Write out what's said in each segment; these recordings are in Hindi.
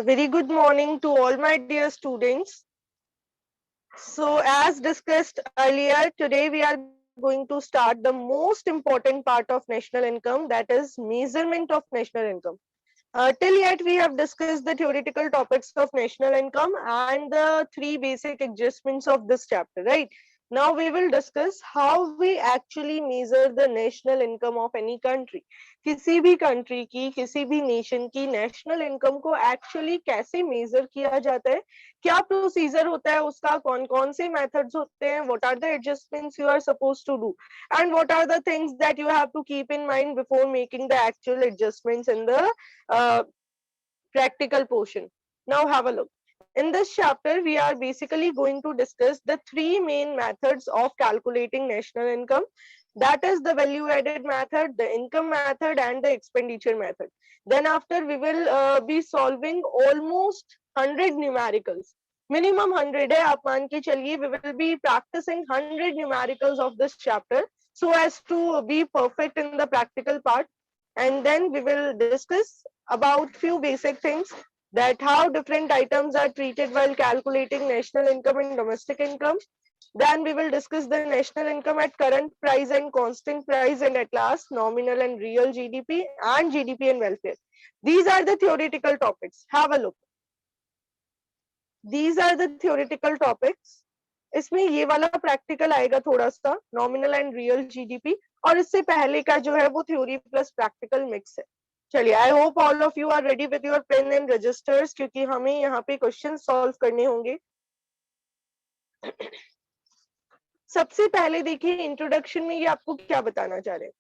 Very good morning to all my dear students. So as discussed earlier, today we are going to start the most important part of national income, that is measurement of national income. Till yet we have discussed the theoretical topics of national income and the three basic adjustments of this chapter, right? Now we will discuss how we actually measure the national income of any country. किसी भी कंट्री की, किसी भी नेशन की नेशनल इनकम को एक्चुअली कैसे मेजर किया जाता है, क्या प्रोसीजर होता है उसका, कौन कौन से मेथड्स होते हैं, what are the adjustments you are suppose to do, and what are the things that you have to keep in mind before making the actual adjustments in the uh, practical portion. Now have a look. In this chapter, we are basically going to discuss the three main methods of calculating national income. That is the value added method, the income method, and the expenditure method. Then after, we will be solving almost 100 numericals. Minimum 100 hai, aap maan ke chaliye, we will be practicing 100 numericals of this chapter so as to be perfect in the practical part. And then we will discuss about few basic things, that how different items are treated while calculating national income and domestic income. Then we will discuss the national income at current price and constant price, and at last nominal and real GDP and GDP and welfare. These are the theoretical topics. Have a look. These are the theoretical topics. इसमें ये वाला प्रैक्टिकल आएगा थोड़ा सा, नॉमिनल एंड रियल जीडीपी, और इससे पहले का जो है वो थ्योरी प्लस प्रैक्टिकल मिक्स है. चलिए, I hope all of you are ready with your pen and registers, क्योंकि हमें यहाँ पे क्वेश्चन सॉल्व करने होंगे. सबसे पहले देखिए, इंट्रोडक्शन में ये आपको क्या बताना चाह रहे हैं.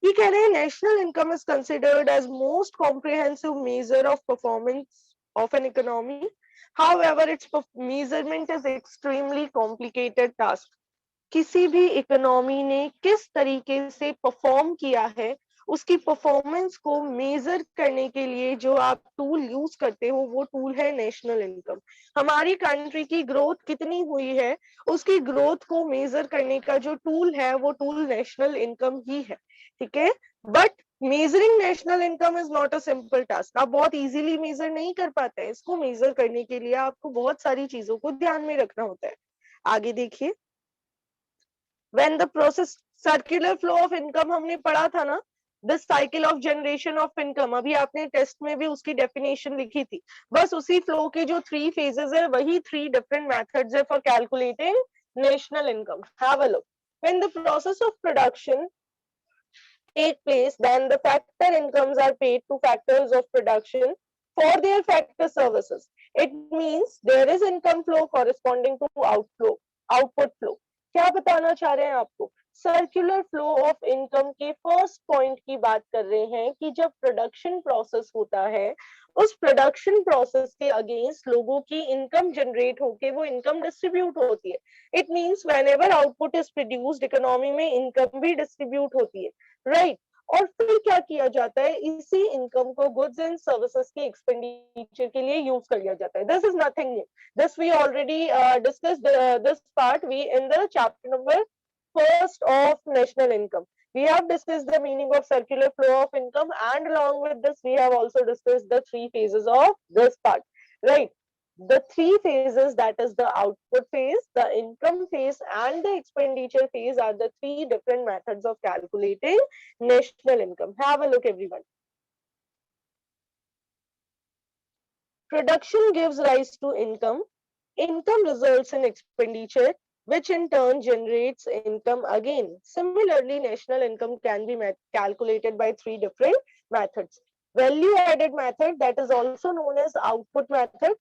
ये कह रहे हैं national income is considered as most comprehensive measure of performance of an economy. However, its measurement is extremely complicated task. किसी भी इकोनॉमी ने किस तरीके से परफॉर्म किया है, उसकी परफॉर्मेंस को मेजर करने के लिए जो आप टूल यूज करते हो, वो टूल है नेशनल इनकम. हमारी कंट्री की ग्रोथ कितनी हुई है, उसकी ग्रोथ को मेजर करने का जो टूल है, वो टूल नेशनल इनकम ही है. ठीक है, but measuring national income is not a simple task. आप बहुत इजीली मेजर नहीं कर पाते हैं. इसको मेजर करने के लिए आपको बहुत सारी चीजों को ध्यान में रखना होता है. आगे देखिए, when the process circular flow of income हमने पढ़ा था ना, the cycle of generation of income, अभी आपने टेस्ट में भी उसकी डेफिनेशन लिखी थी. बस उसी फ्लो के जो 3 phases है, वही 3 different methods है for calculating national income. Have a look. When the process of production take place, then the factor incomes are paid to factors of production for their factor services. It means there is income flow corresponding to output flow. क्या बताना चाह रहे हैं आपको, सर्कुलर फ्लो ऑफ इनकम के फर्स्ट पॉइंट की बात कर रहे हैं कि जब प्रोडक्शन प्रोसेस होता है, उस प्रोडक्शन प्रोसेस के अगेंस्ट लोगों की इनकम जनरेट होके वो इनकम डिस्ट्रीब्यूट होती है. It means whenever output is produced, economy में इनकम भी डिस्ट्रीब्यूट होती है, राइट? और फिर क्या किया जाता है, इसी इनकम को गुड्स एंड सर्विसेज के एक्सपेंडिचर के लिए यूज कर लिया जाता है. This is nothing new. This we already discussed this part we in the chapter number first of national income. We have discussed the meaning of circular flow of income, and along with this we have also discussed the 3 phases of this part, right? The 3 phases, that is the output phase, the income phase, and the expenditure phase, are the 3 different methods of calculating national income. Have a look, everyone. Production gives rise to income. Income results in expenditure, which in turn generates income again. Similarly, national income can be calculated by 3 different methods. Value added method, that is also known as output method,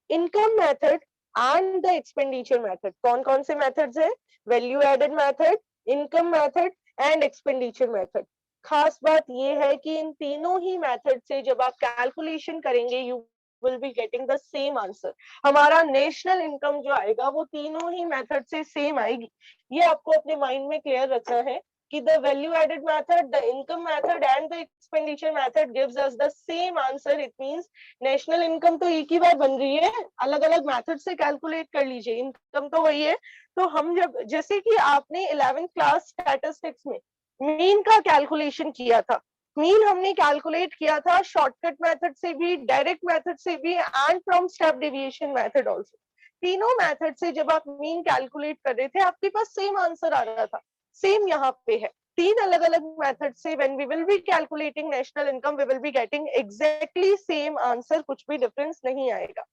income method, and the expenditure method. कौन-कौन से methods है? Value added method, income method, and expenditure method. खास बात ये है कि इन तीनों ही मेथड से जब आप कैलकुलेशन करेंगे, you will be getting the same answer. हमारा नेशनल इनकम जो आएगा वो तीनों ही मेथड से सेम आएगी. ये आपको अपने माइंड में क्लियर रखना है कि the value added method, the income method, and the expenditure method gives us the same answer. It means national income तो एक ही बार बन रही है, अलग अलग मेथड से कैलकुलेट कर लीजिए, इनकम तो वही है. तो हम जब, जैसे कि आपने 11th क्लास स्टैटिस्टिक्स में मीन का कैलकुलेशन किया था, मीन हमने कैलकुलेट किया था शॉर्टकट मेथड से भी, डायरेक्ट मेथड से भी, and from step deviation method also. तीनों मेथड से जब आप मीन कैलकुलेट कर रहे थे आपके पास सेम आंसर आ रहा था। सेम यहाँ पे है, तीन अलग अलग मेथड से when we will be calculating national income we will be getting exactly same answer, कुछ भी डिफरेंस नहीं आएगा।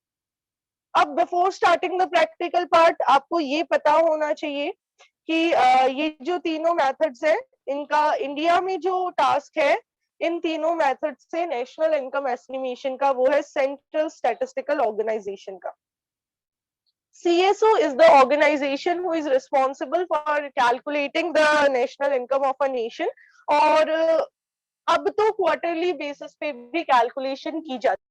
अब before starting the practical part आपको ये पता होना चाहिए कि ये जो तीनों मेथड्स हैं इनका इंडिया में जो टास्क है, इन तीनों मेथड से नेशनल इनकम एस्टिमेशन का वो है सेंट्रल स्टैटिस्टिकल ऑर्गेनाइजेशन का। CSO is the organization who is responsible for calculating the national income of a nation। और अब तो क्वार्टरली बेसिस पे भी कैलकुलेशन की जाती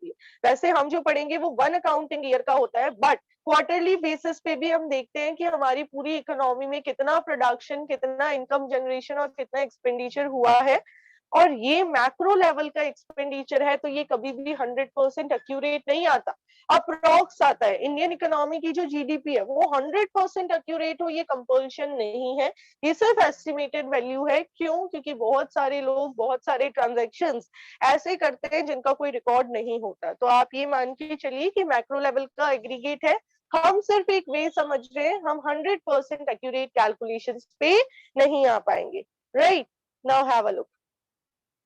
है। वैसे हम जो पढ़ेंगे वो वन अकाउंटिंग ईयर का होता है, बट क्वार्टरली बेसिस पे भी हम देखते हैं कि हमारी पूरी इकोनॉमी में कितना प्रोडक्शन, कितना इनकम जनरेशन और कितना एक्सपेंडिचर हुआ है। और ये मैक्रो लेवल का एक्सपेंडिचर है तो ये कभी भी 100% एक्यूरेट नहीं आता, अप्रोक्स आता है। इंडियन इकोनॉमी की जो जीडीपी है वो 100% एक्यूरेट हो ये कंपल्शन नहीं है, ये सिर्फ एस्टिमेटेड वैल्यू है। क्यों? क्योंकि बहुत सारे लोग बहुत सारे ट्रांजैक्शंस ऐसे करते हैं जिनका कोई रिकॉर्ड नहीं होता। तो आप ये मान के चलिए कि मैक्रो लेवल का एग्रीगेट है, हम सिर्फ एक वे समझ रहे हैं, हम 100% एक्यूरेट कैलकुलेशंस पे नहीं आ पाएंगे। Right, now have a look.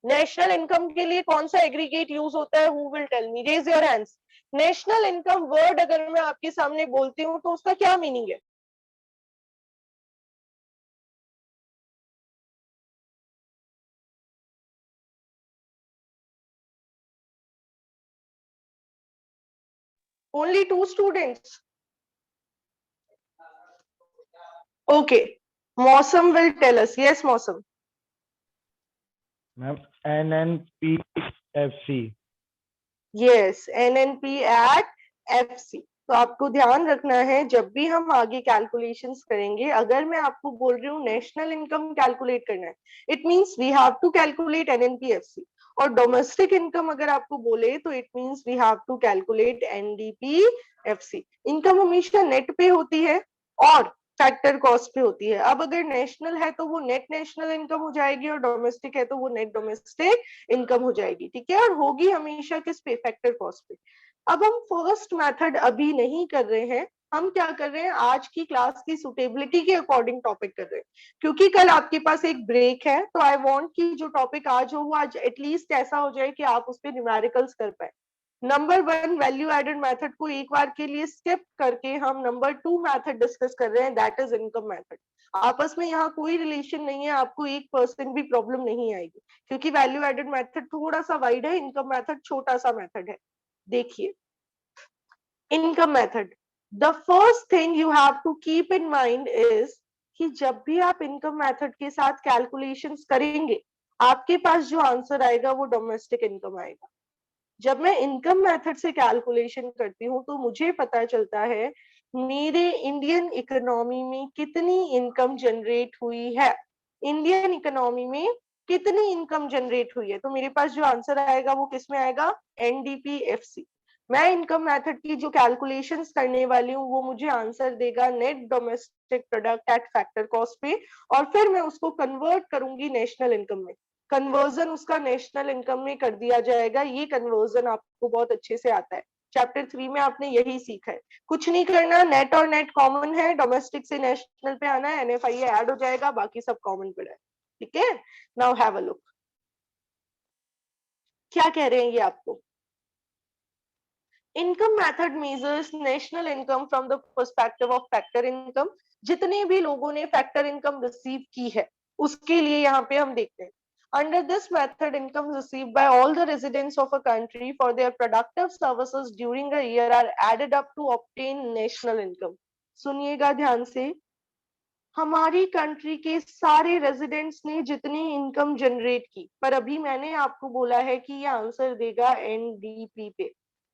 National income के लिए कौन सा एग्रीगेट यूज होता है? Who will tell me? Raise your hands. National income word अगर मैं आपके सामने बोलती हूँ तो उसका क्या मीनिंग है? Only two students? Okay, Mausam will tell us. Yes Mausam. Ma'am NNPFC। Yes, NNP at FC। तो आपको ध्यान रखना है जब भी हम आगे कैलकुलेशंस करेंगे, अगर मैं आपको बोल रही हूँ नेशनल इनकम कैलकुलेट करना है, it means we have to calculate NNP-FC। और डोमेस्टिक इनकम अगर आपको बोले तो it means we have to calculate NDP-FC। Income हमेशा नेट पे होती है और फैक्टर कॉस्ट पे होती है। अब अगर नेशनल है तो वो नेट नेशनल इनकम हो जाएगी और डोमेस्टिक है तो वो नेट डोमेस्टिक इनकम हो जाएगी। ठीक है, और होगी हमेशा किस पे? फैक्टर कॉस्ट पे। अब हम फर्स्ट मेथड अभी नहीं कर रहे हैं, हम क्या कर रहे हैं, आज की क्लास की सुटेबिलिटी के अकॉर्डिंग टॉपिक कर रहे हैं। क्योंकि कल आपके पास एक ब्रेक है तो आई वांट कि जो टॉपिक आज हो वो आज एटलीस्ट ऐसा हो जाए कि आप उस पर न्यूमेरिकल्स कर पाए। Number one value added method को एक बार के लिए स्किप करके हम नंबर टू मेथड डिस्कस कर रहे हैं, दैट इज इनकम मेथड। आपस में यहाँ कोई रिलेशन नहीं है, आपको 1% भी प्रॉब्लम नहीं आएगी क्योंकि वैल्यू एडेड मेथड थोड़ा सा वाइड है, इनकम मेथड छोटा सा मेथड है। देखिए, income method, the first thing you have to keep in mind is कि जब भी आप इनकम मेथड के साथ कैलकुलेशंस करेंगे आपके पास जो आंसर आएगा वो डोमेस्टिक इनकम आएगा। जब मैं इनकम मेथड से कैलकुलेशन करती हूँ तो मुझे पता चलता है मेरे इंडियन इकोनॉमी में कितनी इनकम जनरेट हुई है, इंडियन इकोनॉमी में कितनी इनकम जनरेट हुई है। तो मेरे पास जो आंसर आएगा वो किस में आएगा? NDP-FC। मैं इनकम मेथड की जो कैलकुलेशंस करने वाली हूँ वो मुझे आंसर देगा net domestic product at factor cost पे, और फिर मैं उसको कन्वर्ट करूंगी नेशनल इनकम में। कन्वर्जन उसका नेशनल इनकम में कर दिया जाएगा। ये कन्वर्जन आपको बहुत अच्छे से आता है, चैप्टर 3 में आपने यही सीखा है। कुछ नहीं करना, नेट और नेट कॉमन है, डोमेस्टिक से नेशनल पे आना है, NFI ऐड हो जाएगा, बाकी सब कॉमन पड़ा है। ठीक है, नाउ हैव अ लुक। क्या कह रहे हैं ये आपको? Income method measures national income from the perspective of factor income. जितने भी लोगों ने फैक्टर इनकम रिसीव की है उसके लिए यहाँ पे हम देखते हैं। Under this method, income received by all the residents of a country for their productive services during a year are added up to obtain national income। सुनिएगा ध्यान से, हमारी कंट्री के सारे रेजिडेंट्स ने जितनी इनकम जनरेट की, पर अभी मैंने आपको बोला है कि ये आंसर देगा NDP पे,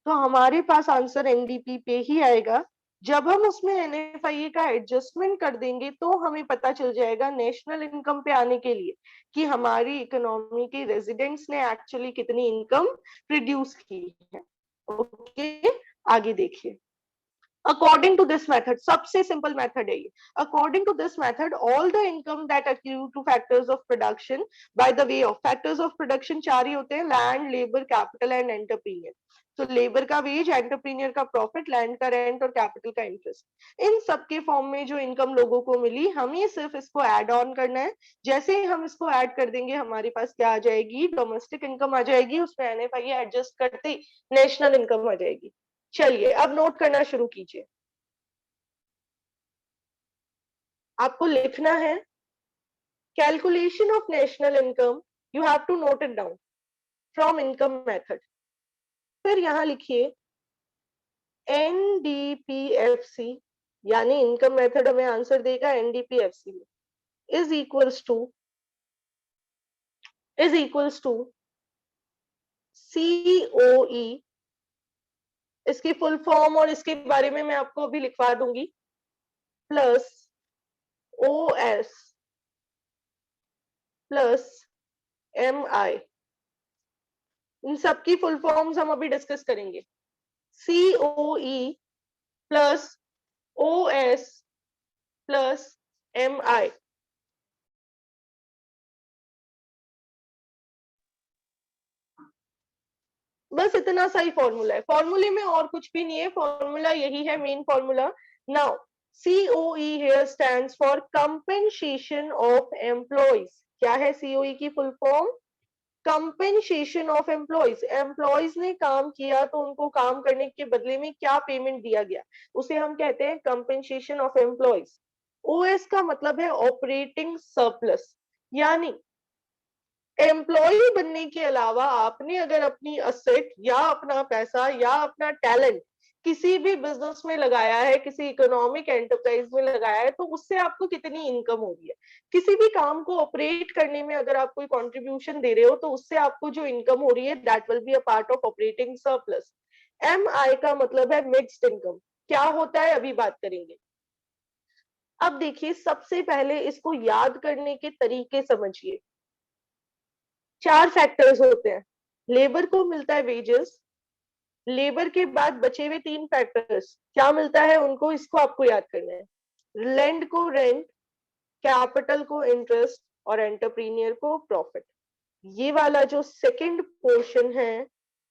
तो हमारे पास आंसर NDP पे ही आएगा। जब हम उसमें NFIA का एडजस्टमेंट कर देंगे तो हमें पता चल जाएगा नेशनल इनकम पे आने के लिए कि हमारी इकोनॉमी के रेजिडेंट्स ने एक्चुअली कितनी इनकम प्रोड्यूस की है। ओके, आगे देखिए। According to this method, सबसे simple method है ये. According to this method, all the income that accrue to factors of production by the way of factors of production चार ही होते हैं, land, labor, capital and entrepreneur. तो लेबर का वेज, एंटरप्रीनियर का प्रॉफिट, लैंड का रेंट और कैपिटल का इंटरेस्ट, इन सब के फॉर्म में जो इनकम लोगों को मिली, हमें सिर्फ इसको ऐड ऑन करना है. जैसे ही हम इसको ऐड कर देंगे हमारे पास क्या आ जाएगी, डोमेस्टिक इनकम आ जाएगी, उसमें एनएफआई एडजस्ट करते नेशनल इनकम आ जाएगी. चलिए अब नोट करना शुरू कीजिए. आपको लिखना है calculation of national income, you have to note it down from income method. फिर यहां लिखिए एनडीपीएफसी, यानी इनकम मेथड हमें आंसर देगा एनडीपीएफसी में, इज इक्वल्स टू सीओई. इसकी फुल फॉर्म और इसके बारे में मैं आपको अभी लिखवा दूंगी, प्लस ओएस प्लस एमआई. इन सबकी फुल फॉर्म्स हम अभी डिस्कस करेंगे. COE plus OS plus MI. बस इतना सा ही फॉर्मूला है. फॉर्मूले में और कुछ भी नहीं है, फॉर्मूला यही है, main formula. Now COE here stands for compensation of employees. क्या है COE की full form? Compensation of employees. Employees ने काम किया तो उनको काम करने के बदले में क्या पेमेंट दिया गया, उसे हम कहते हैं कंपेंसेशन ऑफ एम्प्लॉइज. ओएस का मतलब है ऑपरेटिंग सरप्लस, यानी एम्प्लॉय बनने के अलावा आपने अगर अपनी असेट या अपना पैसा या अपना टैलेंट किसी भी बिजनेस में लगाया है, किसी इकोनॉमिक एंटरप्राइज में लगाया है, तो उससे आपको कितनी इनकम हो रही है. किसी भी काम को ऑपरेट करने में अगर आप कोई कंट्रीब्यूशन दे रहे हो तो उससे आपको जो इनकम हो रही है that will be a part of operating surplus. MI का मतलब है मिक्स्ड इनकम. क्या होता है अभी बात करेंगे. अब देखिए सबसे पहले इसको याद करने के तरीके समझिए. चार फैक्टर्स होते हैं. लेबर को मिलता है वेजेस, लेबर के बाद बचे हुए तीन फैक्टर्स क्या मिलता है उनको, इसको आपको याद करना है. लैंड को रेंट, कैपिटल को इंटरेस्ट और एंटरप्रीनियर को प्रॉफिट. ये वाला जो सेकंड पोर्शन है,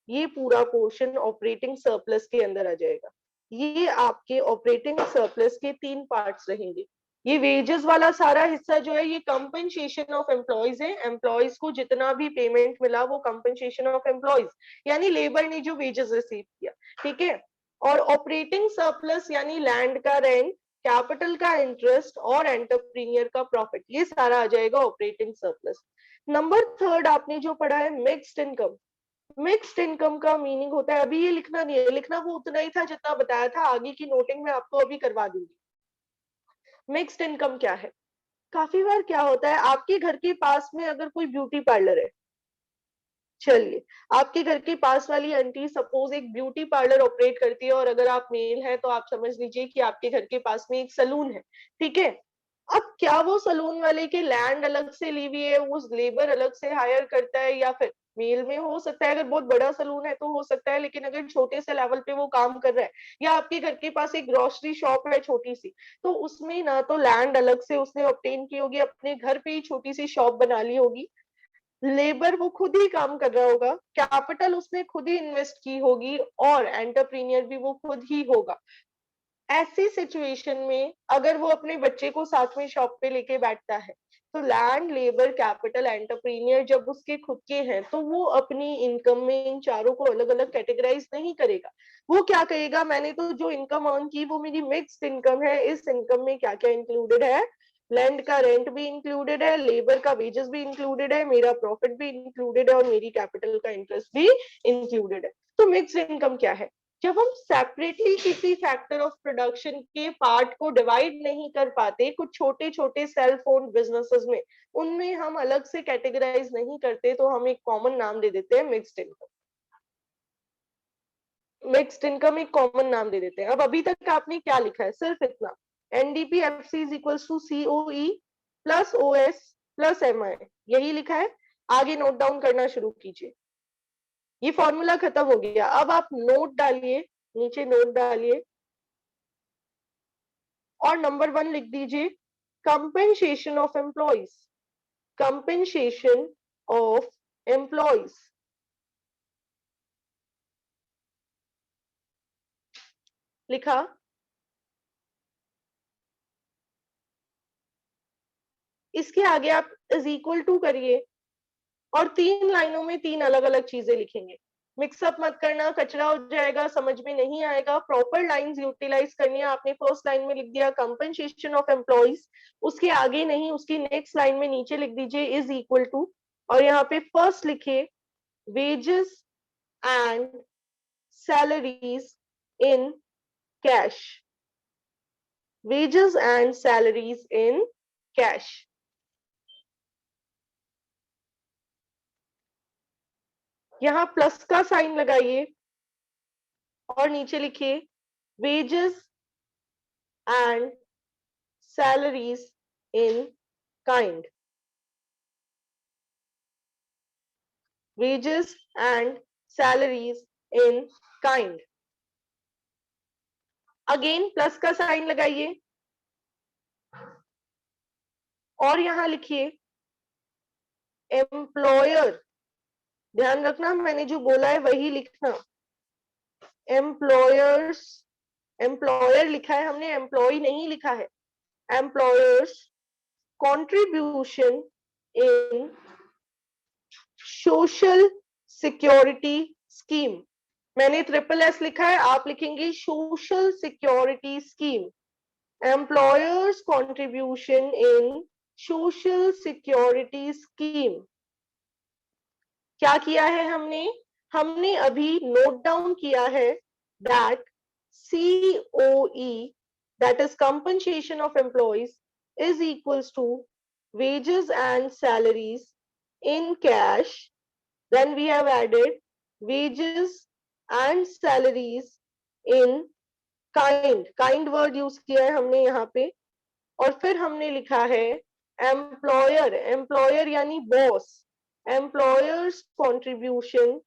ये पूरा पोर्शन ऑपरेटिंग सरप्लस के अंदर आ जाएगा. ये आपके ऑपरेटिंग सरप्लस के तीन पार्ट्स रहेंगे. ये वेजेस वाला सारा हिस्सा जो है ये कंपनसेशन ऑफ एम्प्लॉइज है. एम्प्लॉइज को जितना भी पेमेंट मिला वो कंपनसेशन ऑफ एम्प्लॉइज, यानी लेबर ने जो वेजेस रिसीव किया. ठीक है. और ऑपरेटिंग सरप्लस यानी लैंड का रेंट, कैपिटल का इंटरेस्ट और एंटरप्रीनियर का प्रॉफिट, ये सारा आ जाएगा ऑपरेटिंग सरप्लस. नंबर थर्ड आपने जो पढ़ा है मिक्स्ड इनकम. मिक्स्ड इनकम का मीनिंग होता है, अभी ये लिखना नहीं है, लिखना वो उतना ही था जितना बताया था, आगे की नोटिंग में आपको अभी करवा दूंगी. मिक्स्ड इनकम क्या है. काफी बार क्या होता है, आपके घर के पास में अगर कोई ब्यूटी पार्लर है, चलिए आपके घर के पास वाली आंटी सपोज एक ब्यूटी पार्लर ऑपरेट करती है, और अगर आप मेल हैं तो आप समझ लीजिए कि आपके घर के पास में एक सलून है. ठीक है. अब क्या वो सलून वाले के लैंड अलग से ली हुई है, वो लेबर अलग से हायर करता है, या फिर मेल में हो सकता है, अगर बहुत बड़ा सलून है तो हो सकता है, लेकिन अगर छोटे से लेवल पे वो काम कर रहा है, या आपके घर के पास एक ग्रोसरी शॉप है छोटी सी, तो उसमें ना तो लैंड अलग से उसने ऑब्टेन की होगी, अपने घर पे ही छोटी सी शॉप बना ली होगी, लेबर वो खुद ही काम कर रहा होगा, कैपिटल उसने खुद ही इन्वेस्ट की होगी, और एंटरप्रीनियर भी वो खुद ही होगा. ऐसी सिचुएशन में अगर वो अपने बच्चे को साथ में शॉप पे लेके बैठता है, तो लैंड, लेबर, कैपिटल, एंटरप्रीनियर जब उसके खुद के हैं तो वो अपनी इनकम में इन चारों को अलग अलग कैटेगराइज नहीं करेगा. वो क्या कहेगा, मैंने तो जो इनकम अर्न की वो मेरी मिक्स्ड इनकम है, इस इनकम में क्या क्या इंक्लूडेड है, लैंड का रेंट भी इंक्लूडेड है, लेबर का वेजेस भी इंक्लूडेड है, मेरा प्रॉफिट भी इंक्लूडेड है और मेरी कैपिटल का इंटरेस्ट भी इंक्लूडेड है. तो मिक्स्ड इनकम क्या है. जब हम सेपरेटली किसी फैक्टर ऑफ प्रोडक्शन के पार्ट को डिवाइड नहीं कर पाते, कुछ छोटे छोटे सेल फोन बिजनेसेस में उनमें हम अलग से कैटेगराइज नहीं करते, तो हम एक कॉमन नाम दे देते हैं मिक्स्ड इनकम. मिक्स्ड इनकम एक कॉमन नाम दे देते हैं. अब अभी तक आपने क्या लिखा है, सिर्फ इतना, NDPFC is equals to COE plus OS plus MI, यही लिखा है. आगे नोट डाउन करना शुरू कीजिए. ये फॉर्मूला खत्म हो गया. अब आप नोट डालिए, नीचे नोट डालिए. और नंबर 1 लिख दीजिए compensation of employees, compensation of employees. लिखा। इसके आगे आप इज इक्वल टू करिए और 3 लाइनों में 3 अलग अलग चीजें लिखेंगे। मिक्सअप मत करना, कचरा हो जाएगा, समझ में नहीं आएगा। प्रॉपर लाइंस यूटिलाइज करनी है। आपने फर्स्ट लाइन में लिख दिया कंपनसेशन ऑफ एम्प्लॉइज, उसके आगे नहीं, उसकी नेक्स्ट लाइन में नीचे लिख दीजिए इज इक्वल टू, और यहाँ पे फर्स्ट लिखे wages and salaries in cash, wages and salaries in cash। यहां प्लस का साइन लगाइए और नीचे लिखिए wages and salaries in kind, wages and salaries in kind। Again plus का साइन लगाइए और यहां लिखिए एम्प्लॉयर, ध्यान रखना मैंने जो बोला है वही लिखना। एम्प्लॉयर्स, एम्प्लॉयर लिखा है हमने, एम्प्लॉय नहीं लिखा है। Employers contribution in social security scheme, मैंने ट्रिपल एस लिखा है, आप लिखेंगे social security scheme. Employers contribution in social security scheme. क्या किया है हमने? हमने अभी नोट डाउन किया है that COE, that is compensation of employees, is equals to wages and salaries in cash. Then we have added wages and salaries in kind, kind word use किया है हमने यहाँ पे, और फिर हमने लिखा है एम्प्लॉयर, एम्प्लॉयर यानी boss, employers contribution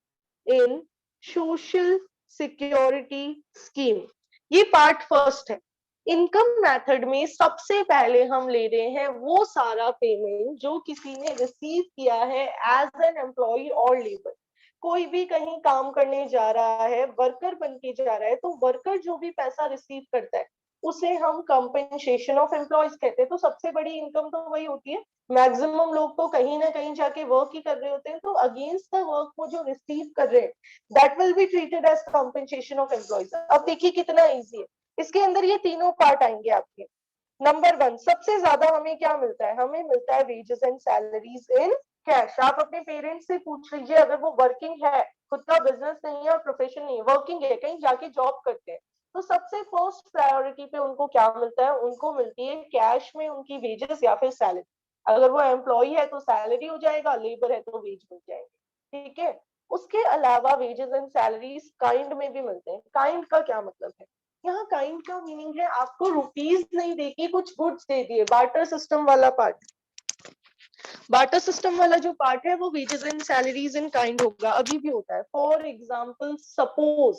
in social security scheme. ये पार्ट फर्स्ट है। इनकम मेथड में सबसे पहले हम ले रहे हैं वो सारा पेमेंट जो किसी ने रिसीव किया है एज एन एम्प्लॉय और लेबर। कोई भी कहीं काम करने जा रहा है, वर्कर बन के जा रहा है, तो वर्कर जो भी पैसा रिसीव करता है उसे हम कंपेंसेशन ऑफ एम्प्लॉयज कहते हैं। तो सबसे बड़ी इनकम तो वही होती है। मैक्सिमम लोग तो कहीं ना कहीं जाके वर्क ही कर रहे होते हैं, तो अगेंस्ट द वर्क वो जो रिसीव कर रहे हैं that will be treated as compensation of employees. अब देखिए कितना इजी है। इसके अंदर ये तीनों पार्ट आएंगे आपके। नंबर 1, सबसे ज्यादा हमें क्या मिलता है? हमें मिलता है wages and salaries in cash. आप अपने पेरेंट्स से पूछ लीजिए, अगर वो वर्किंग है, खुद का बिजनेस नहीं है और प्रोफेशन नहीं है, वर्किंग है, कहीं जाके जॉब करते हैं, तो सबसे फर्स्ट प्रायोरिटी पे उनको क्या मिलता है? उनको मिलती है कैश में उनकी वेजेस या फिर सैलरी। अगर वो एम्प्लॉय है तो सैलरी हो जाएगा, लेबर है तो वेज मिल जाएंगे। ठीक है। उसके अलावा वेजेस एंड सैलरीज काइंड में भी मिलते हैं। काइंड का क्या मतलब है? यहाँ काइंड का मीनिंग है आपको रुपीज नहीं देके कुछ गुड्स दे दिए, बार्टर सिस्टम वाला पार्ट। बार्टर सिस्टम वाला जो पार्ट है वो wages and salaries in kind होगा, अभी भी होता है। फॉर एग्जाम्पल सपोज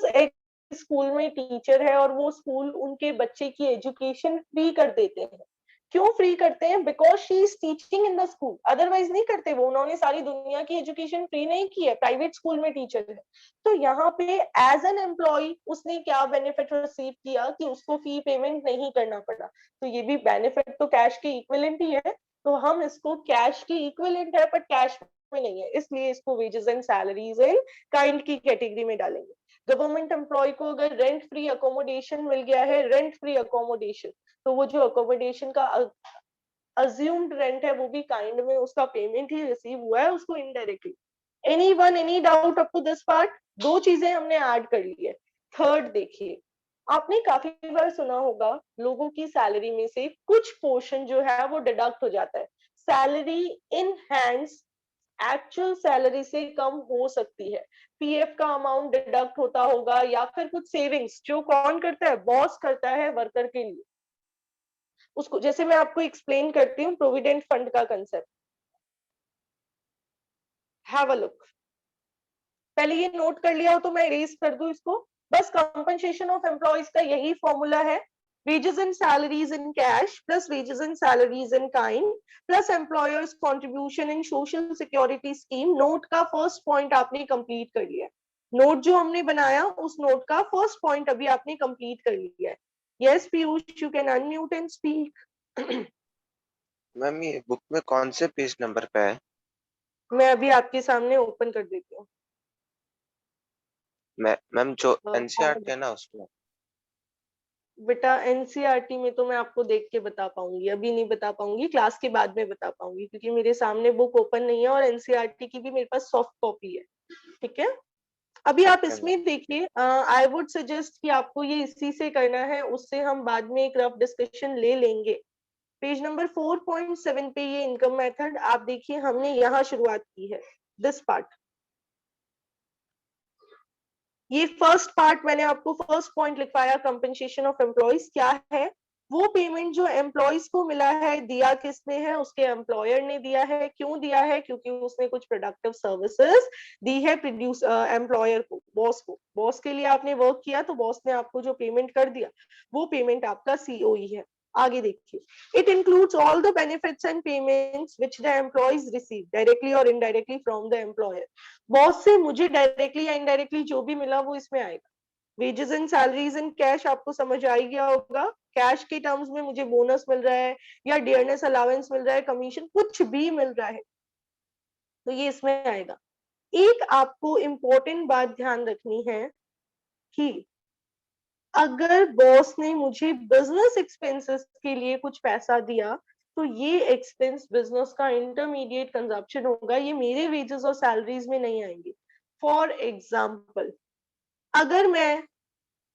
एक स्कूल में टीचर है और वो स्कूल उनके बच्चे की एजुकेशन फ्री कर देते हैं। क्यों फ्री करते हैं? Because she is teaching in the school, otherwise नहीं करते वो। उन्होंने सारी दुनिया की एजुकेशन फ्री नहीं की है, प्राइवेट स्कूल में टीचर है। तो यहाँ पे एज एन एम्प्लॉय उसने क्या बेनिफिट रिसीव किया कि उसको फी पेमेंट नहीं करना पड़ा। तो ये भी बेनिफिट तो कैश के इक्विवेलेंट ही है। तो हम इसको कैश की इक्विवेलेंट है पर कैश में नहीं है, इसलिए इसको wages and salaries in kind की कैटेगरी में डालेंगे। गवर्नमेंट एम्प्लॉय को अगर रेंट फ्री अकोमोडेशन मिल गया है, रेंट फ्री अकोमोडेशन, तो वो जो अकोमोडेशन का अज्यूम्ड रेंट है वो भी काइंड में उसका पेमेंट ही रिसीव हुआ है उसको indirectly. Anyone any doubt up to this part? दो चीजें हमने ऐड कर ली है। थर्ड देखिए, आपने काफी बार सुना होगा लोगों की सैलरी में से कुछ पोर्शन जो है वो डिडक्ट हो जाता है। Salary in hands actual salary से कम हो सकती है। पीएफ का अमाउंट डिडक्ट होता होगा या फिर कुछ सेविंग्स जो कौन करता है? बॉस करता है वर्कर के लिए। उसको जैसे मैं आपको एक्सप्लेन करती हूँ प्रोविडेंट फंड का कंसेप्ट। Have a look. पहले ये नोट कर लिया हो तो मैं इरेज कर दूं इसको। बस कंपनसेशन ऑफ एम्प्लॉइज का यही फॉर्मूला है। wages and salaries in cash plus wages and salaries in kind plus employers contribution in social security scheme. Note का फर्स्ट पॉइंट आपने कंप्लीट कर लिया। नोट जो हमने बनाया उस नोट का फर्स्ट पॉइंट अभी आपने कंप्लीट कर लिया है। Yes Piyush, you can unmute and speak. Ma'am ये बुक में कौन से पेज नंबर पे है? मैं अभी आपके सामने ओपन कर देती हूँ। मैम जो और एनसीईआरटी है ना उसमें। बेटा एनसीईआरटी में तो मैं आपको देख के बता पाऊंगी, अभी नहीं बता पाऊंगी, क्लास के बाद में बता पाऊंगी, क्योंकि मेरे सामने बुक ओपन नहीं है और एनसीईआरटी की भी मेरे पास सॉफ्ट कॉपी है। ठीक है, अभी आप ओके मैम। इसमें देखिए, आई वुड सजेस्ट कि आपको ये इसी से करना है, उससे हम बाद में एक रफ डिस्कशन ले लेंगे। पेज नंबर 4.7 पे ये इनकम मेथड आप देखिए, हमने यहाँ शुरुआत की है, दिस पार्ट। ये फर्स्ट पार्ट मैंने आपको फर्स्ट पॉइंट लिखवाया, कंपनसेशन ऑफ एम्प्लॉइज क्या है। वो पेमेंट जो एम्प्लॉइज को मिला है, दिया किसने है, उसके एम्प्लॉयर ने दिया है। क्यों दिया है? क्योंकि उसने कुछ प्रोडक्टिव सर्विसेज दी है प्रोड्यूस एम्प्लॉयर को, बॉस को। बॉस के लिए आपने वर्क किया तो बॉस ने आपको जो पेमेंट कर दिया वो पेमेंट आपका सीओई है। आगे देखिए, it includes all the benefits and payments which the employees receive directly और indirectly from the employer. Boss से मुझे डायरेक्टली या इनडायरेक्टली जो भी मिला वो इसमें आएगा। Wages and salaries in cash आपको समझ आ ही गया होगा। कैश के टर्म्स में मुझे बोनस मिल रहा है या डियरनेस अलाउंस मिल रहा है, कमीशन कुछ भी मिल रहा है तो ये इसमें आएगा। एक आपको इंपॉर्टेंट बात ध्यान रखनी है कि अगर बॉस ने मुझे बिजनेस एक्सपेंसेस के लिए कुछ पैसा दिया तो ये एक्सपेंस बिजनेस का इंटरमीडिएट कंजप्शन होगा, ये मेरे वेजेस और सैलरीज में नहीं आएंगे। फॉर एग्जाम्पल, अगर मैं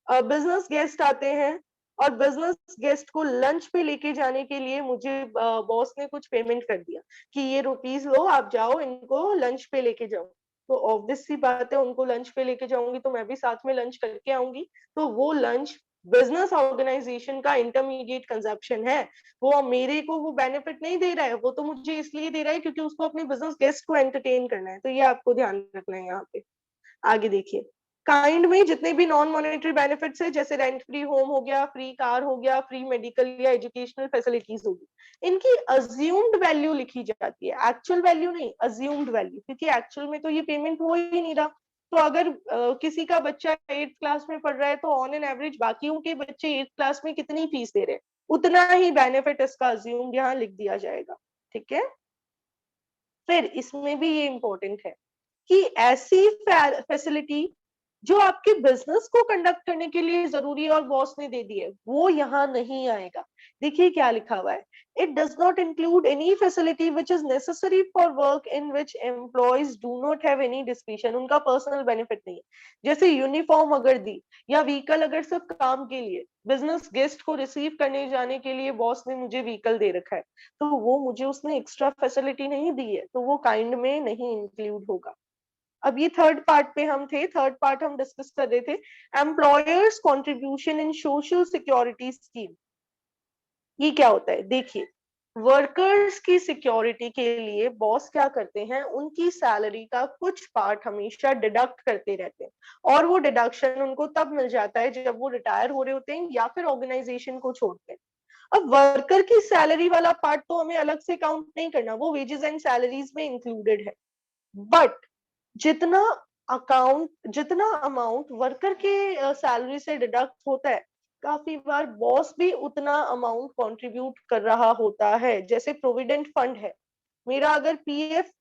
बिजनेस गेस्ट आते हैं और बिजनेस गेस्ट को लंच पे लेके जाने के लिए मुझे बॉस ने कुछ पेमेंट कर दिया कि ये रुपीस लो, आप जाओ इनको लंच पे लेके जाओ, तो ऑब्वियस सी बात है उनको लंच पे लेके जाऊंगी तो मैं भी साथ में लंच करके आऊंगी, तो वो लंच बिजनेस ऑर्गेनाइजेशन का इंटरमीडिएट कंजप्शन है। वो मेरे को वो बेनिफिट नहीं दे रहा है, वो तो मुझे इसलिए दे रहा है क्योंकि उसको अपने बिजनेस गेस्ट को एंटरटेन करना है। तो ये आपको ध्यान रखना है यहाँ पे। आगे देखिए, काइंड में जितने भी नॉन मॉनेटरी बेनिफिट्स है, जैसे रेंट फ्री होम हो गया, फ्री कार हो गया, फ्री मेडिकल या एजुकेशनल फैसिलिटीज होगी, इनकी अज्यूम्ड वैल्यू लिखी जाती है, एक्चुअल वैल्यू नहीं, अज्यूम्ड वैल्यू, क्योंकि एक्चुअल में तो ये पेमेंट हो ही नहीं रहा। तो अगर किसी का बच्चा 8th क्लास में पढ़ रहा है तो ऑन एन एवरेज बाकियों के बच्चे 8th क्लास में कितनी फीस दे रहे हैं, उतना ही बेनिफिट इसका अज्यूम्ड यहाँ लिख दिया जाएगा। ठीक है, फिर इसमें भी ये इंपॉर्टेंट है कि ऐसी फैसिलिटी जो आपके बिजनेस को कंडक्ट करने के लिए जरूरी है और बॉस ने दे दी है, वो यहाँ नहीं आएगा। देखिए क्या लिखा हुआ है, it does not include any facility which is necessary for work in which employees do not have any discretion, उनका पर्सनल बेनिफिट नहीं है। जैसे यूनिफॉर्म अगर दी या व्हीकल अगर सिर्फ काम के लिए, बिजनेस गेस्ट को रिसीव करने जाने के लिए बॉस ने मुझे व्हीकल दे रखा है, तो वो मुझे उसने एक्स्ट्रा फैसिलिटी नहीं दी है, तो वो काइंड में नहीं इंक्लूड होगा। अब ये थर्ड पार्ट पे हम थे, थर्ड पार्ट हम डिस्कस कर रहे थे, employers contribution in social security scheme. ये क्या होता है? देखिए, वर्कर्स की सिक्योरिटी के लिए बॉस क्या करते हैं, उनकी सैलरी का कुछ पार्ट हमेशा डिडक्ट करते रहते हैं, और वो डिडक्शन उनको तब मिल जाता है जब वो रिटायर हो रहे होते हैं या फिर ऑर्गेनाइजेशन को छोड़ते हैं। अब वर्कर की सैलरी वाला पार्ट तो हमें अलग से काउंट नहीं करना, वो वेजेस एंड सैलरीज में इंक्लूडेड है, बट जितना जितना अमाउंट वर्कर के सैलरी से डिडक्ट होता है, काफी बार बॉस भी उतना अमाउंट कंट्रीब्यूट कर रहा होता है। जैसे प्रोविडेंट फंड है, मेरा अगर पीएफ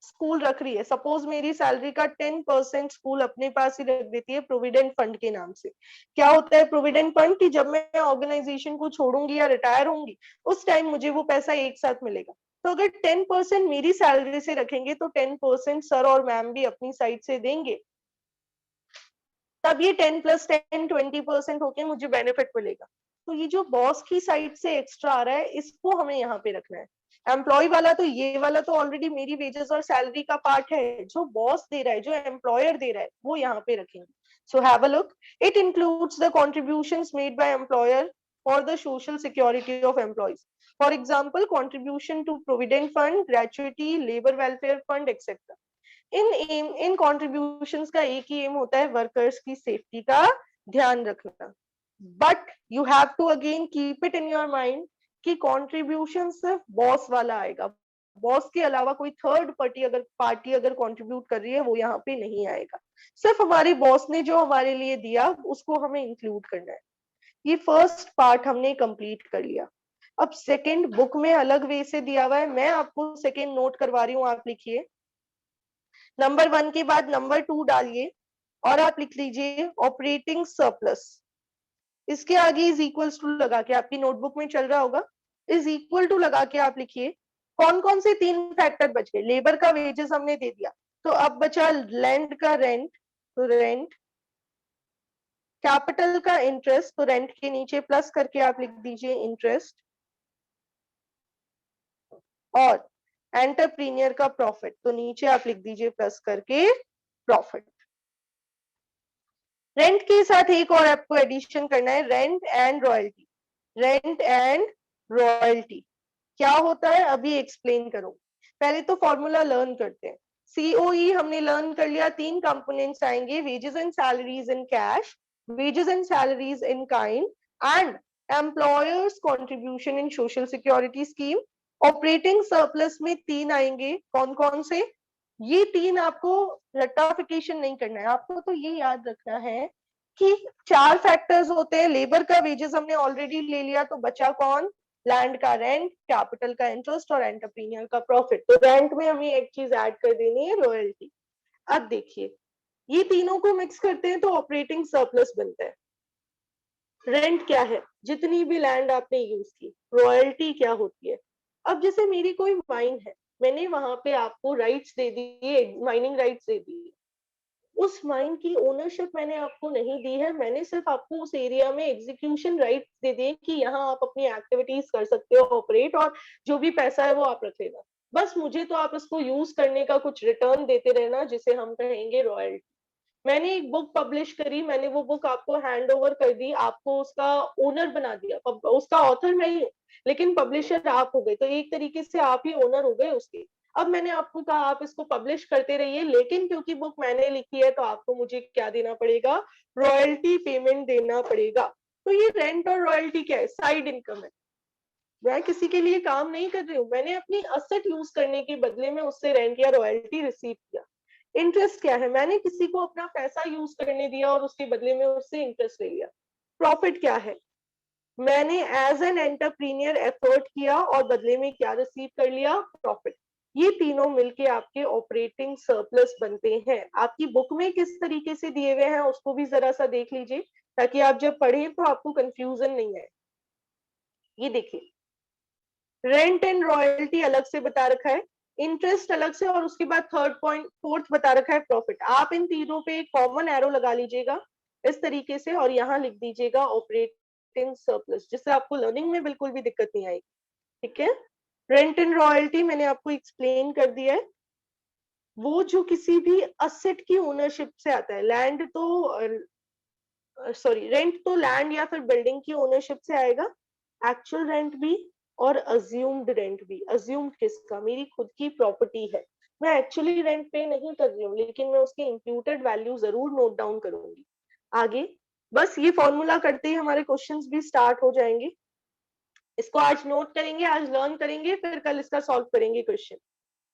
स्कूल रख रही है, सपोज मेरी सैलरी का 10% स्कूल अपने पास ही रख देती है प्रोविडेंट फंड के नाम से। क्या होता है प्रोविडेंट फंड की, जब मैं ऑर्गेनाइजेशन को छोड़ूंगी या रिटायर होंगी उस टाइम मुझे वो पैसा एक साथ मिलेगा। तो अगर 10% मेरी सैलरी से रखेंगे तो 10% सर और मैम भी अपनी साइड से देंगे, तब ये 10+10 20% होके मुझे बेनिफिट मिलेगा। तो ये जो बॉस की साइड से एक्स्ट्रा आ रहा है इसको हमें यहाँ पे रखना है। एम्प्लॉय वाला तो, ये वाला तो ऑलरेडी मेरी वेजेस और सैलरी का पार्ट है, जो बॉस दे रहा है, जो एम्प्लॉयर दे रहा है, वो यहाँ पे रखेंगे। So have a look, it includes the contributions made by employer for the social security of employees, for example contribution to provident fund, gratuity, labour welfare fund etcetera. इन कॉन्ट्रीब्यूशंस का एक ही एम होता है, वर्कर्स की सेफ्टी का ध्यान रखना। But you have to again keep it in your mind कि कंट्रीब्यूशन सिर्फ बॉस वाला आएगा, बॉस के अलावा कोई थर्ड पार्टी अगर कंट्रीब्यूट कर रही है वो यहाँ पे नहीं आएगा। सिर्फ हमारे बॉस ने जो हमारे लिए दिया उसको हमें इंक्लूड करना है। ये फर्स्ट पार्ट हमने कंप्लीट कर लिया। अब सेकंड बुक में अलग वे से दिया हुआ है, मैं आपको सेकंड नोट करवा रही हूँ, आप लिखिए नंबर 1 के बाद नंबर 2 डालिए और आप लिख लीजिए ऑपरेटिंग सरप्लस। इसके आगे इज इक्वल्स टू लगा के, आपकी नोटबुक में चल रहा होगा, इज इक्वल टू लगा के आप लिखिए कौन कौन से 3 फैक्टर बच गए। लेबर का वेजेस हमने दे दिया, तो अब बचा लैंड का रेंट, तो रेंट, कैपिटल का इंटरेस्ट, तो रेंट के नीचे प्लस करके आप लिख दीजिए इंटरेस्ट, और एंटरप्रीनियर का प्रॉफिट, तो नीचे आप लिख दीजिए प्लस करके प्रॉफिट। रेंट के साथ एक और आपको एडिशन करना है, rent and royalty. Rent and royalty क्या होता है अभी एक्सप्लेन करूं, पहले तो फॉर्मूला लर्न करते हैं। सीओई हमने लर्न कर लिया, 3 कंपोनेंट्स आएंगे, wages and salaries in cash, wages and salaries in kind, and employers contribution in social security scheme. Operating surplus में 3 आएंगे, कौन कौन से, ये 3 आपको रट्टाफिकेशन नहीं करना है, आपको तो ये याद रखना है कि 4 फैक्टर्स होते हैं। लेबर का वेजेस हमने ऑलरेडी ले लिया, तो बचा कौन, लैंड का रेंट, कैपिटल का इंटरेस्ट और एंटरप्रीनियर का प्रॉफिट। तो रेंट में हमें एक चीज ऐड कर देनी है, रॉयल्टी। अब देखिए ये तीनों को मिक्स करते हैं तो ऑपरेटिंग सरप्लस बनता है। रेंट क्या है, जितनी भी लैंड आपने यूज की। रॉयल्टी क्या होती है, अब जैसे मेरी कोई माइन है, मैंने वहां पे आपको राइट्स दे दिए, माइनिंग राइट्स दे दिए, उस माइन की ओनरशिप मैंने आपको नहीं दी है, मैंने सिर्फ आपको उस एरिया में एग्जीक्यूशन राइट्स दे दिए कि यहाँ आप अपनी एक्टिविटीज कर सकते हो ऑपरेट, और जो भी पैसा है वो आप रख लेना। बस मुझे तो आप इसको यूज करने का कुछ रिटर्न देते रहना, जिसे हम कहेंगे रॉयल्टी। मैंने एक बुक पब्लिश करी, मैंने वो बुक आपको हैंड ओवर कर दी, आपको उसका ओनर बना दिया, उसका ऑथर मैं ही हूँ लेकिन पब्लिशर आप हो गए, तो एक तरीके से आप ही ओनर हो गए उसके। अब मैंने आपको कहा आप इसको पब्लिश करते रहिए, लेकिन क्योंकि बुक मैंने लिखी है तो आपको मुझे क्या देना पड़ेगा, रॉयल्टी पेमेंट देना पड़ेगा। तो ये रेंट और रॉयल्टी क्या है, साइड इनकम है। मैं किसी के लिए काम नहीं कर रही हूँ, मैंने अपनी असेट यूज करने के बदले में उससे रेंट या रॉयल्टी रिसीव किया। इंटरेस्ट क्या है, मैंने किसी को अपना पैसा यूज करने दिया और उसके बदले में उससे इंटरेस्ट ले लिया। प्रॉफिट क्या है, मैंने एज एन एंटरप्रीनियर एफर्ट किया और बदले में क्या रिसीव कर लिया, प्रॉफिट। ये तीनों मिलके आपके ऑपरेटिंग सरप्लस बनते हैं। आपकी बुक में किस तरीके से दिए हुए हैं उसको भी जरा सा देख लीजिए, ताकि आप जब पढ़ें तो आपको कंफ्यूजन नहीं है। ये देखिए रेंट एंड रॉयल्टी अलग से बता रखा है, इंटरेस्ट अलग से, और उसके बाद थर्ड पॉइंट फोर्थ बता रखा है प्रॉफिट। आप इन तीनों पे एक कॉमन एरो लगा लीजिएगा इस तरीके से, और यहाँ लिख दीजिएगा ऑपरेटिंग सरप्लस, जिससे आपको लर्निंग में बिल्कुल भी दिक्कत नहीं आएगी। ठीक है, रेंट एंड रॉयल्टी मैंने आपको एक्सप्लेन कर दिया है, वो जो किसी भी असेट की ओनरशिप से आता है। लैंड तो सॉरी, रेंट तो लैंड या फिर बिल्डिंग की ओनरशिप से आएगा, एक्चुअल रेंट भी और अज्यूम्ड रेंट भी। अज्यूम्ड किसका, मेरी खुद की प्रॉपर्टी है, मैं एक्चुअली रेंट पे नहीं कर रही हूँ, लेकिन मैं उसकी इंप्यूटेड वैल्यू जरूर नोट डाउन करूंगी आगे। बस ये फॉर्मूला करते ही हमारे क्वेश्चंस भी स्टार्ट हो जाएंगे। इसको आज नोट करेंगे, आज लर्न करेंगे, फिर कल इसका सॉल्व करेंगे क्वेश्चन।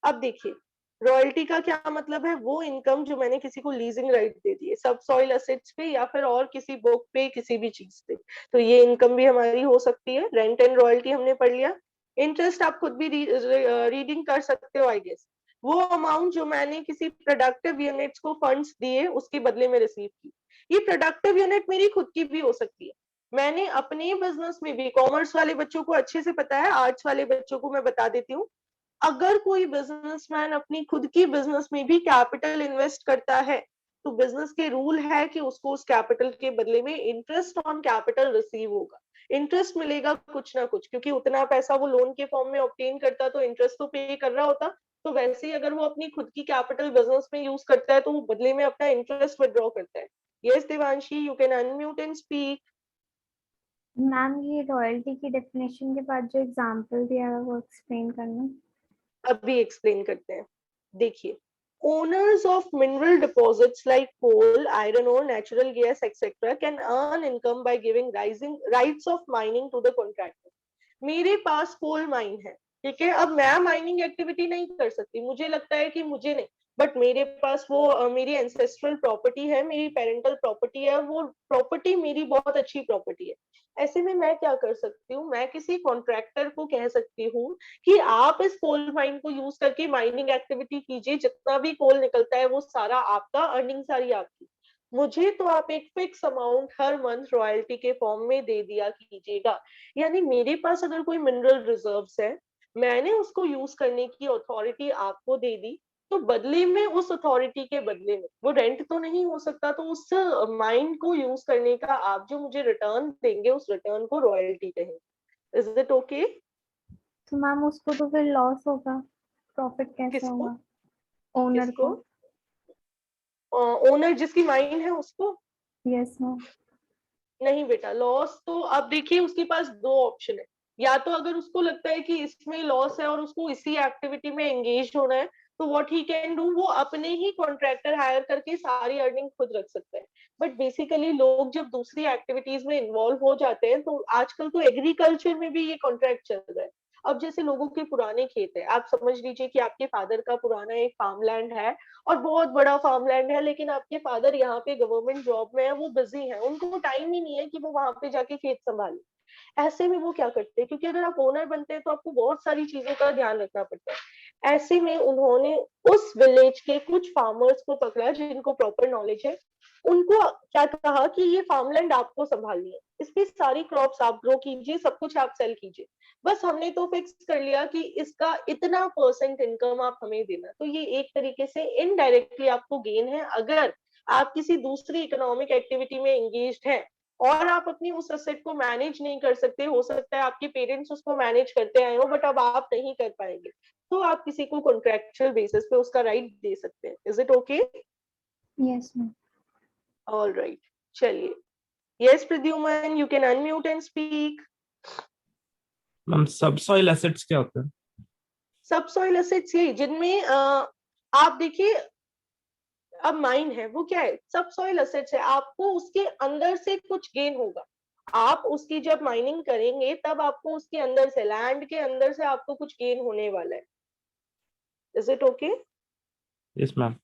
अब देखिए रॉयल्टी का क्या मतलब है, वो इनकम जो मैंने किसी को लीजिंग राइट दे दिए सब सॉइल असेट्स पे या फिर और किसी बुक पे किसी भी चीज पे, तो ये इनकम भी हमारी हो सकती है। रेंट एंड रॉयल्टी हमने पढ़ लिया। इंटरेस्ट आप खुद भी रीडिंग कर सकते हो आई गेस, वो अमाउंट जो मैंने किसी प्रोडक्टिव यूनिट्स को फंड्स दिए उसके बदले में रिसीव की। ये प्रोडक्टिव यूनिट मेरी खुद की भी हो सकती है, मैंने अपने बिजनेस में भी, कॉमर्स वाले बच्चों को अच्छे से पता है, आर्ट्स वाले बच्चों को मैं बता देती हूँ, अगर कोई बिजनेसमैन अपनी खुद की बिजनेस में भी कैपिटल इन्वेस्ट करता है तो बिजनेस के रूल है कि उसको उस कैपिटल के बदले में इंटरेस्ट ऑन कैपिटल रिसीव होगा। इंटरेस्ट मिलेगा कुछ ना कुछ, क्योंकि उतना पैसा वो लोन के फॉर्म में ऑब्टेन करता तो इंटरेस्ट तो पे कर रहा होता। तो वैसे ही अगर वो अपनी खुद की कैपिटल बिजनेस में यूज करता है तो वो बदले में अपना इंटरेस्ट विड्रॉ करता है। Yes Devanshi, you can unmute and speak. Ma'am ये रॉयल्टी की डेफिनेशन के बाद जो एग्जांपल दिया है वो एक्सप्लेन करना। अभी एक्सप्लेन करते हैं। देखिए Owners of mineral deposits like coal, iron ore, natural gas, etc. can earn income by giving rising rights of mining to the contractor. मेरे पास कोल माइन है, ठीक है, अब मैं माइनिंग एक्टिविटी नहीं कर सकती, मुझे लगता है कि मुझे नहीं, बट मेरे पास वो मेरी एंसेस्ट्रल प्रॉपर्टी है, मेरी पेरेंटल प्रॉपर्टी है, वो प्रॉपर्टी मेरी बहुत अच्छी प्रॉपर्टी है। ऐसे में मैं क्या कर सकती हूँ, मैं किसी कॉन्ट्रैक्टर को कह सकती हूँ कि आप इस कोल माइन को यूज करके माइनिंग एक्टिविटी कीजिए, जितना भी कोल निकलता है वो सारा आपका, अर्निंग सारी आपकी, मुझे तो आप एक फिक्स अमाउंट हर मंथ रॉयल्टी के फॉर्म में दे दिया कीजिएगा। यानी मेरे पास अगर कोई मिनरल रिजर्व्स है, मैंने उसको यूज करने की अथॉरिटी आपको दे दी, तो बदले में उस अथॉरिटी के बदले में, वो रेंट तो नहीं हो सकता, तो उस माइंड को यूज करने का आप जो मुझे रिटर्न देंगे, उस रिटर्न को रॉयल्टी कहेंगे। Is it okay? तो मैम उसको तो फिर लॉस होगा, प्रॉफिट कैसे किसको? होगा? ओनर किसको? को। ओनर जिसकी माइंड है उसको? Yes ma'am. नहीं बेटा, लॉस तो अब देखिए उसके पास दो ऑप्शन है, या तो अगर उसको लगता है कि इसमें लॉस है और उसको इसी एक्टिविटी में एंगेज होना है, तो व्हाट ही कैन डू, वो अपने ही कॉन्ट्रैक्टर हायर करके सारी अर्निंग खुद रख सकता है। बट बेसिकली लोग जब दूसरी एक्टिविटीज में इन्वॉल्व हो जाते हैं, तो आजकल तो एग्रीकल्चर में भी ये कॉन्ट्रैक्ट चल रहा है। अब जैसे लोगों के पुराने खेत है, आप समझ लीजिए कि आपके फादर का पुराना एक फार्मलैंड है, और बहुत बड़ा फार्मलैंड है, लेकिन आपके फादर यहाँ पे गवर्नमेंट जॉब में है, वो बिजी है, उनको टाइम ही नहीं है कि वो वहां पे जाके खेत संभाले। ऐसे में वो क्या करते हैं, क्योंकि अगर आप ओनर बनते हैं तो आपको बहुत सारी चीजों का ध्यान रखना पड़ता है। ऐसे में उन्होंने उस विलेज के कुछ फार्मर्स को पकड़ा जिनको प्रॉपर नॉलेज है, उनको क्या कहा कि ये फार्मलैंड आपको संभालनी है, इसकी सारी क्रॉप्स आप ग्रो कीजिए, सब कुछ आप सेल कीजिए, बस हमने तो फिक्स कर लिया कि इसका इतना परसेंट इनकम आप हमें देना। तो ये एक तरीके से इनडायरेक्टली आपको गेन है, अगर आप किसी दूसरी इकोनॉमिक एक्टिविटी में एंगेज्ड हैं और आप अपनी उस एसेट को मैनेज नहीं कर सकते, हो सकता है आपके पेरेंट्स उसको मैनेज करते आए हो बट अब आप नहीं कर पाएंगे, तो आप किसी को कॉन्ट्रेक्चुअल बेसिस पे उसका राइट दे सकते हैं। Is it okay? Yes ma'am. All right, चलिए। Yes Pradyuman, you can unmute and speak. Ma'am subsoil assets क्या होते हैं? सबसॉइल एसेट्स यही जिनमें आप देखिए, अब माइन है वो क्या है, सबसॉइल एसेट्स है, आपको उसके अंदर से कुछ गेन होगा, आप उसकी जब माइनिंग करेंगे तब आपको उसके अंदर से, लैंड के अंदर से आपको कुछ गेन होने वाला है। Is it okay? Yes ma'am.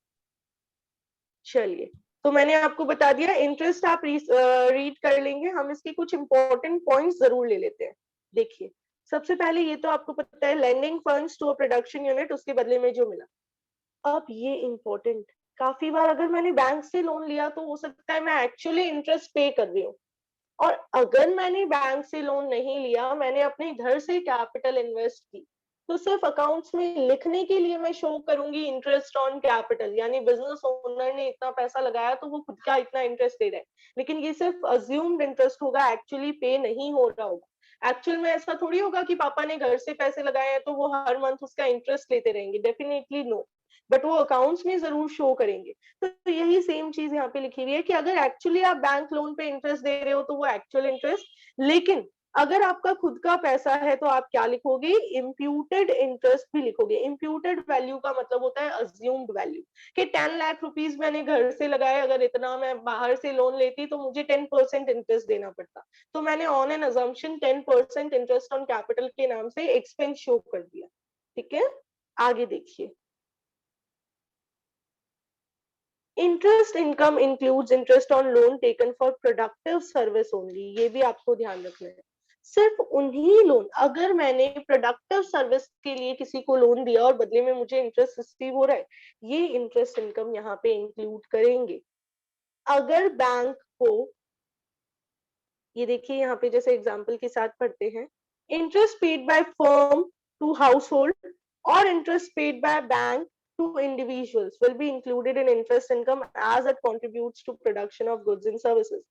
चलिए, तो मैंने आपको बता दिया, इंटरेस्ट आप रीड कर लेंगे, हम इसके कुछ इंपॉर्टेंट पॉइंट्स जरूर ले लेते हैं। देखिए, सबसे पहले ये तो आपको पता है, lending funds to a production unit, उसके बदले में जो मिला। अब ये इंपॉर्टेंट, काफी बार अगर मैंने बैंक से लोन लिया तो हो सकता है मैं एक्चुअली इंटरेस्ट पे कर रही हूँ, और अगर मैंने बैंक से लोन नहीं लिया, मैंने अपने घर से कैपिटल इन्वेस्ट की, तो सिर्फ अकाउंट्स में लिखने के लिए मैं शो करूंगी इंटरेस्ट ऑन कैपिटल, यानी बिजनेस ओनर ने इतना पैसा लगाया तो वो खुद का इतना इंटरेस्ट दे रहा है, लेकिन ये सिर्फ अज्यूम्ड इंटरेस्ट होगा, एक्चुअली पे नहीं हो रहा होगा। एक्चुअल में ऐसा थोड़ी होगा कि पापा ने घर से पैसे लगाए हैं तो वो हर मंथ उसका इंटरेस्ट लेते रहेंगे, डेफिनेटली नो, बट वो अकाउंट्स में जरूर शो करेंगे। तो यही सेम चीज यहाँ पे लिखी हुई है कि अगर एक्चुअली आप बैंक लोन पे इंटरेस्ट दे रहे हो तो वो एक्चुअल इंटरेस्ट, लेकिन अगर आपका खुद का पैसा है तो आप क्या लिखोगे, इम्प्यूटेड इंटरेस्ट भी लिखोगे। इम्प्यूटेड वैल्यू का मतलब होता है अज्यूम्ड वैल्यू, कि 10 लाख रुपीज मैंने घर से लगाए, अगर इतना मैं बाहर से लोन लेती तो मुझे 10% इंटरेस्ट देना पड़ता, तो मैंने on an assumption 10% interest on capital के नाम से एक्सपेंस शो कर दिया। ठीक है, आगे देखिए। Interest income includes interest on loan taken for productive service only, ये भी आपको ध्यान रखना है। सिर्फ उन्हीं लोन, अगर मैंने प्रोडक्टिव सर्विस के लिए किसी को लोन दिया और बदले में मुझे इंटरेस्ट रिसीव हो रहा है, ये इंटरेस्ट इनकम यहाँ पे इंक्लूड करेंगे। अगर बैंक को, ये देखिए यहाँ पे जैसे एग्जांपल के साथ पढ़ते हैं, interest paid by firm to household और interest paid by bank to individuals will be included in interest income as it contributes to production of goods and services.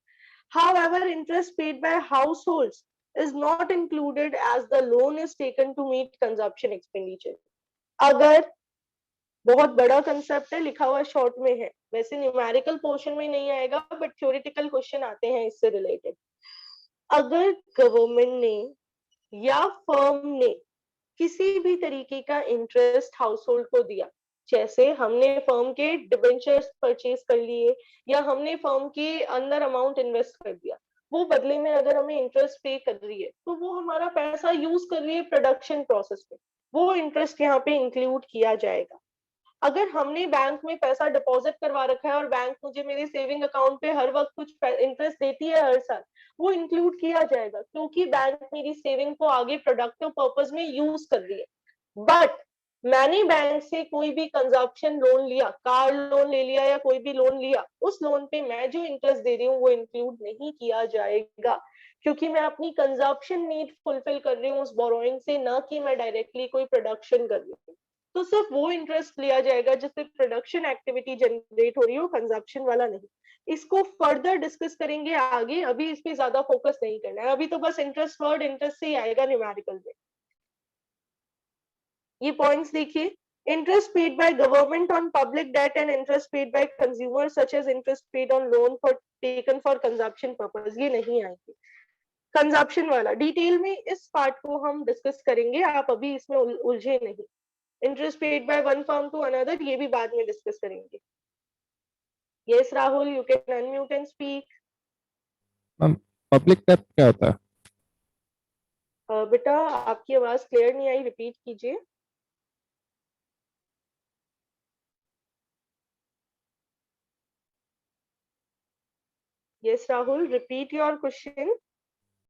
However, interest paid by households is not included as the loan is taken to meet consumption expenditure. अगर, बहुत बड़ा कंसेप्ट है, लिखा हुआ शॉर्ट में है, वैसे न्यूमेरिकल पोर्शन में नहीं आएगा बट थ्योरेटिकल क्वेश्चन आते हैं इससे रिलेटेड। अगर गवर्नमेंट ने या फर्म ने किसी भी तरीके का इंटरेस्ट हाउस होल्ड को दिया, जैसे हमने फर्म के डिबेंचर्स परचेज कर लिए या हमने फर्म के अंदर अमाउंट इन्वेस्ट कर दिया, वो बदले में अगर हमें इंटरेस्ट पे कर रही है तो वो हमारा पैसा यूज कर रही है प्रोडक्शन प्रोसेस में, वो इंटरेस्ट यहाँ पे इंक्लूड किया जाएगा। अगर हमने बैंक में पैसा डिपॉजिट करवा रखा है और बैंक मुझे मेरे सेविंग अकाउंट पे हर वक्त कुछ इंटरेस्ट देती है हर साल, वो इंक्लूड किया जाएगा क्योंकि बैंक मेरी सेविंग को आगे प्रोडक्टिव पर्पज में यूज कर रही है। बट मैंने बैंक से कोई भी कंजप्शन लोन लिया, कार लोन ले लिया या कोई भी लोन लिया, उस लोन पे मैं जो इंटरेस्ट दे रही हूँ वो इंक्लूड नहीं किया जाएगा क्योंकि मैं अपनी कंजप्शन नीड फुलफिल कर रही हूँ उस बोरोइंग से, ना कि मैं डायरेक्टली कोई प्रोडक्शन कर रही हूँ। तो सिर्फ वो इंटरेस्ट लिया जाएगा जिससे प्रोडक्शन एक्टिविटी जनरेट हो रही हो, कंजप्शन वाला नहीं। इसको फर्दर डिस्कस करेंगे आगे, अभी इस पे ज्यादा फोकस नहीं करना है, अभी तो बस इंटरेस्ट वर्ड इंटरेस्ट से ही आएगा न्यूमेरिकल में। ये पॉइंट्स देखिए, interest paid by government on public debt and interest paid by consumer such as interest paid on loan for taken for consumption purpose, ये नहीं आएंगे। कंजप्शन वाला डिटेल में इस पार्ट को हम डिस्कस करेंगे, आप अभी इसमें उलझे नहीं। Interest paid by one firm to another ये भी बाद में डिस्कस करेंगे। Yes Rahul, you can unmute and speak. Ma'am public depth क्या होता है? बेटा आपकी आवाज क्लियर नहीं आई, रिपीट कीजिए। Yes Rahul, repeat your question.